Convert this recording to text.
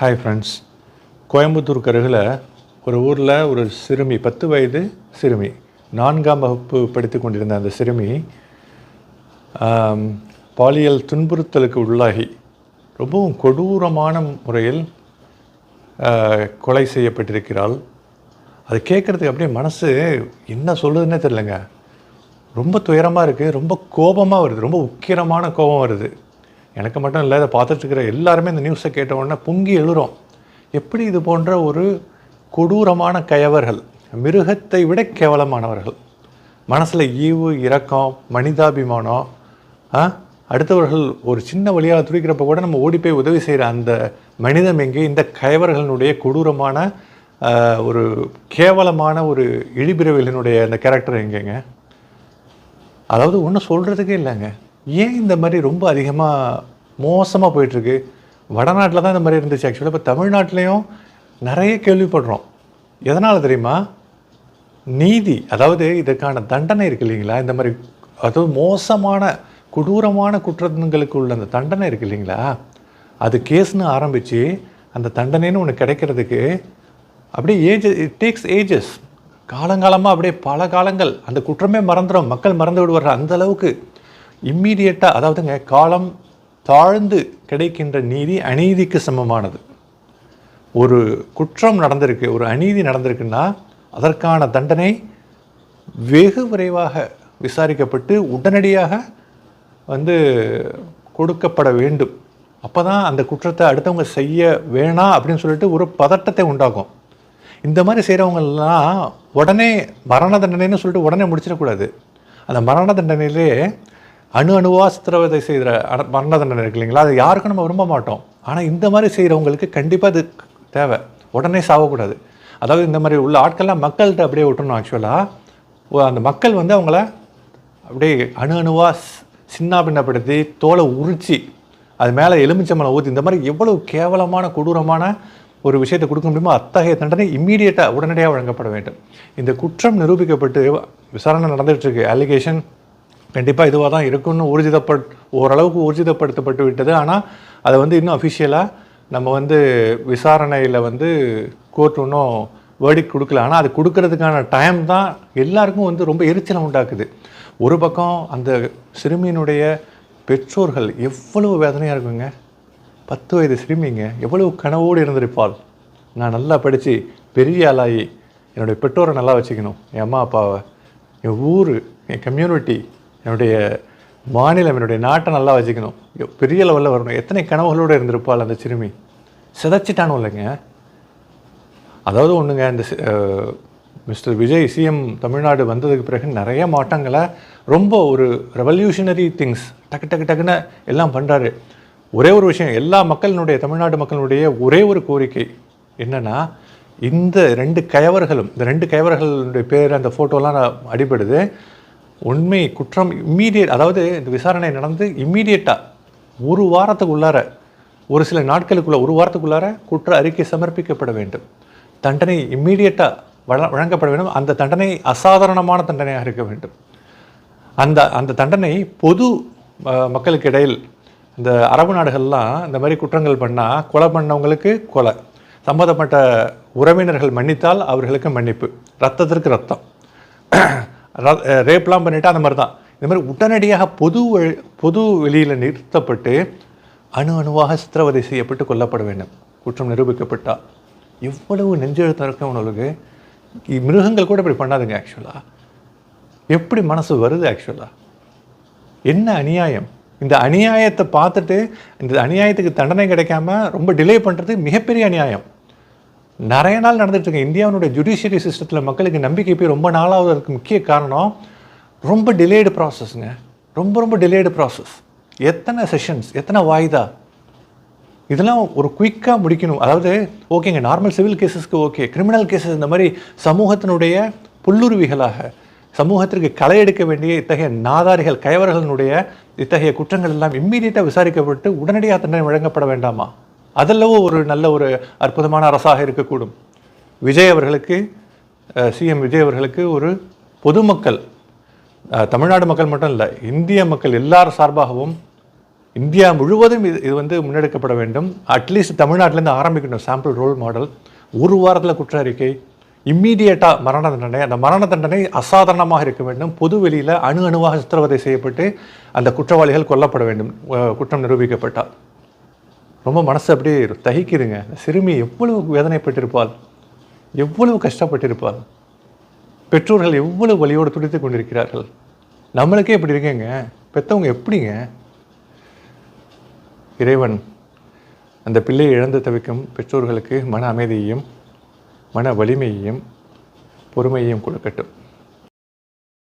Hi friends. கோயம்புத்தூருக்கு அருகில் ஒரு ஊரில் ஒரு சிறுமி 10 வயது சிறுமி 4ஆம் வகுப்பு படித்து கொண்டிருந்த அந்த சிறுமி பாலியல் துன்புறுத்தலுக்கு உள்ளாகி ரொம்பவும் கொடூரமான முறையில் கொலை செய்யப்பட்டிருக்கிறாள். அது கேட்குறதுக்கு அப்படியே மனசு என்ன சொல்லுதுன்னே தெரிலங்க. ரொம்ப துயரமாக இருக்குது, ரொம்ப கோபமாக வருது, ரொம்ப உக்கிரமான கோபம் வருது. எனக்கு மட்டும் இல்லை, இதை பார்த்துட்ருக்கிற எல்லாருமே இந்த நியூஸை கேட்ட உடனே பொங்கி எழுறோம். எப்படி இது போன்ற ஒரு கொடூரமான கயவர்கள், மிருகத்தை விட கேவலமானவர்கள், மனசில் ஈவு, இரக்கம், மனிதாபிமானம், அடுத்தவர்கள் ஒரு சின்ன வழியாக துடிக்கிறப்ப கூட நம்ம ஓடி போய் உதவி செய்கிற அந்த மனிதம் எங்கே? இந்த கயவர்களுடைய கொடூரமான ஒரு கேவலமான ஒரு இழிபிறவிகளினுடைய அந்த கேரக்டர் எங்கேங்க? அதாவது ஒன்றும் சொல்கிறதுக்கே இல்லைங்க. ஏன் இந்த மாதிரி ரொம்ப அதிகமாக மோசமாக போயிட்டுருக்கு? வடநாட்டில் தான் இந்த மாதிரி இருந்துச்சு. ஆக்சுவலாக இப்போ தமிழ்நாட்டிலையும் நிறைய கேள்விப்படுறோம். எதனால் தெரியுமா? நீதி, அதாவது இதற்கான தண்டனை இருக்குது இல்லைங்களா? இந்த மாதிரி அதாவது மோசமான கொடூரமான குற்றங்களுக்கு உள்ள அந்த தண்டனை இருக்குது இல்லைங்களா? அது கேஸ்னு ஆரம்பித்து அந்த தண்டனைன்னு ஒன்று கிடைக்கிறதுக்கு அப்படியே இட் டேக்ஸ் ஏஜஸ், காலங்காலமாக அப்படியே பல காலங்கள் அந்த குற்றமே மறந்துடும், மக்கள் மறந்து விடுவார். அந்த அளவுக்கு இம்மீடியட்டாக, அதாவதுங்க காலம் தாழ்ந்து கிடைக்கின்ற நீதி அநீதிக்கு சமமானது. ஒரு குற்றம் நடந்திருக்கு, ஒரு அநீதி நடந்திருக்குன்னா அதற்கான தண்டனை வெகு விரைவாக விசாரிக்கப்பட்டு உடனடியாக கொடுக்கப்பட வேண்டும். அப்போ தான் அந்த குற்றத்தை அடுத்தவங்க செய்ய வேணாம் அப்படின்னு சொல்லிட்டு ஒரு பதட்டத்தை உண்டாகும். இந்த மாதிரி செய்கிறவங்கெல்லாம் உடனே மரண தண்டனைன்னு சொல்லிட்டு உடனே முடிச்சிடக்கூடாது. அந்த மரண தண்டனையிலே அணுவாக சித்திரவதை செய்கிற மரண தண்டனை இருக்கு இல்லைங்களா? அது யாருக்கும் நம்ம விரும்ப மாட்டோம். ஆனால் இந்த மாதிரி செய்கிறவங்களுக்கு கண்டிப்பாக அது தேவை, உடனே சாகக்கூடாது. அதாவது இந்த மாதிரி உள்ள ஆட்கள்லாம் மக்கள்கிட்ட அப்படியே விட்டுணும். ஆக்சுவலாக அந்த மக்கள் அவங்கள அப்படியே அணுவாக சின்னாபின்னப்படுத்தி தோலை உரிச்சி அது மேலே எலுமிச்சம்பழம் ஊற்றி இந்த மாதிரி எவ்வளவு கேவலமான கொடூரமான ஒரு விஷயத்தை கொடுக்க முடியுமோ அத்தகைய தண்டனை இம்மீடியட்டாக உடனடியாக வழங்கப்பட வேண்டும். இந்த குற்றம் நிரூபிக்கப்பட்டு விசாரணை நடந்துகிட்ருக்கு. அலிகேஷன் கண்டிப்பாக இதுவாக தான் இருக்குன்னு ஓரளவுக்கு ஊர்ஜிதப்படுத்தப்பட்டு விட்டது. ஆனால் அதை இன்னும் அஃபிஷியலாக நம்ம விசாரணையில் கோர்ட் இன்னும் வேர்டிக்ட் கொடுக்கல. ஆனால் அது கொடுக்கறதுக்கான டைம் தான் எல்லாருக்கும் ரொம்ப எரிச்சலை உண்டாக்குது. ஒரு பக்கம் அந்த சிறுமியினுடைய பெற்றோர்கள் எவ்வளவு வேதனையாக இருக்குங்க. 10 வயது சிறுமிங்க எவ்வளவு கனவோடு இருந்திருப்பாள். நான் நல்லா படித்து பெரிய ஆளாகி என்னுடைய பெற்றோரை நல்லா வச்சுக்கணும், என் அம்மா அப்பாவை, என் ஊர், என் கம்யூனிட்டி, என்னுடைய மாநிலம், என்னுடைய நாட்டை நல்லா வச்சுக்கணும், பெரிய லெவலில் வரணும். எத்தனை கனவுகளோடு இருந்திருப்பாள் அந்த சிறுமி. சிதைச்சிட்டானோ இல்லைங்க. அதாவது ஒன்றுங்க, இந்த மிஸ்டர் விஜய் சிஎம் தமிழ்நாடு வந்ததுக்கு பிறகு நிறைய மாற்றங்களை, ரொம்ப ஒரு ரெவல்யூஷனரி திங்ஸ் டக்குன்னு எல்லாம் பண்ணுறாரு. ஒரே ஒரு விஷயம், எல்லா மக்களினுடைய, தமிழ்நாடு மக்களுடைய ஒரே ஒரு கோரிக்கை என்னென்னா, இந்த 2 கயவர்களுடைய பேர் அந்த ஃபோட்டோலாம் அடிபடுது. உண்மை குற்றம் இம்மீடியட், அதாவது இந்த விசாரணை நடந்து இம்மீடியட்டாக ஒரு வாரத்துக்குள்ளார, ஒரு சில நாட்களுக்குள்ள, ஒரு வாரத்துக்குள்ளார குற்ற அறிக்கை சமர்ப்பிக்கப்பட வேண்டும். தண்டனை இம்மீடியட்டாக வழங்கப்பட வேண்டும். அந்த தண்டனை அசாதாரணமான தண்டனையாக இருக்க வேண்டும். அந்த தண்டனை பொது மக்களுக்கு இடையில், இந்த அரபு நாடுகள்லாம் இந்த மாதிரி குற்றங்கள் பண்ணால், கொலை பண்ணவங்களுக்கு கொலை, சம்மந்தப்பட்ட உறவினர்கள் மன்னித்தால் அவர்களுக்கு மன்னிப்பு, ரத்தத்திற்கு ரத்தம், ரேப்லாம் பண்ணிவிட்டு அந்த மாதிரி தான். இந்த மாதிரி உடனடியாக பொது வெளியில் நிறுத்தப்பட்டு அணுவாக சித்திரவதை செய்யப்பட்டு கொல்லப்பட வேண்டும் குற்றம் நிரூபிக்கப்பட்டால். எவ்வளவு நெஞ்செழுத்தம் இருக்கவங்களுக்கு. மிருகங்கள் கூட இப்படி பண்ணாதுங்க. ஆக்சுவலாக எப்படி மனசு வருது? ஆக்சுவலாக என்ன அநியாயம்! இந்த அநியாயத்தை பார்த்துட்டு இந்த அநியாயத்துக்கு தண்டனை கிடைக்காம ரொம்ப டிலே பண்ணுறது மிகப்பெரிய அநியாயம். நிறைய நாள் நடந்துட்டுருக்கு. இந்தியாவினுடைய ஜுடிஷியரி சிஸ்டத்தில் மக்களுக்கு நம்பிக்கை போய் ரொம்ப நாளாவதற்கு முக்கிய காரணம் ரொம்ப டிலேடு ப்ராசஸ்ங்க. ரொம்ப டிலேடு ப்ராசஸ். எத்தனை செஷன்ஸ், எத்தனை வாய்தா, இதெல்லாம் ஒரு குயிக்காக முடிக்கணும். அதாவது ஓகேங்க, நார்மல் சிவில் கேஸஸ்க்கு ஓகே, கிரிமினல் கேஸஸ் இந்த மாதிரி சமூகத்தினுடைய புல்லுருவிகளாக சமூகத்திற்கு களை எடுக்க வேண்டிய இத்தகைய நாதாரிகள், கயவர்களுடைய இத்தகைய குற்றங்கள் எல்லாம் இம்மீடியட்டாக விசாரிக்கப்பட்டு உடனடியாக தண்டனை வழங்கப்பட வேண்டாமா? அதெல்லாம் ஒரு நல்ல ஒரு அற்புதமான அரசாக இருக்கக்கூடும். விஜய் அவர்களுக்கு, சிஎம் விஜய் அவர்களுக்கு ஒரு பொதுமக்கள், தமிழ்நாடு மக்கள் மட்டும் இல்லை, இந்திய மக்கள் எல்லார் சார்பாகவும் இந்தியா முழுவதும் இது வந்து முன்னெடுக்கப்பட வேண்டும். அட்லீஸ்ட் தமிழ்நாட்டிலேருந்து ஆரம்பிக்கணும் சாம்பிள் ரோல் மாடல். ஒரு வாரத்தில் குற்ற அறிக்கை, இம்மீடியட்டாக மரண தண்டனை. அந்த மரண தண்டனை அசாதாரணமாக இருக்க வேண்டும். பொது வெளியில் அணுவாக சித்திரவதை செய்யப்பட்டு அந்த குற்றவாளிகள் கொல்லப்பட வேண்டும் குற்றம் நிரூபிக்கப்பட்டால். ரொம்ப மனசு அப்படியே தகிக்குதுங்க. சிறுமி எவ்வளவு வேதனைப்பட்டிருப்பாள், எவ்வளவு கஷ்டப்பட்டிருப்பாள், பெற்றோர்கள் எவ்வளவு வலியோடு துடித்து கொண்டிருக்கிறார்கள். நம்மளுக்கே இப்படி இருக்கேங்க, பெற்றவங்க எப்படிங்க? இறைவன் அந்த பிள்ளையை இழந்து தவிக்கும் பெற்றோர்களுக்கு மன அமைதியையும் மன வலிமையையும் பொறுமையையும் கொடுக்கட்டும்.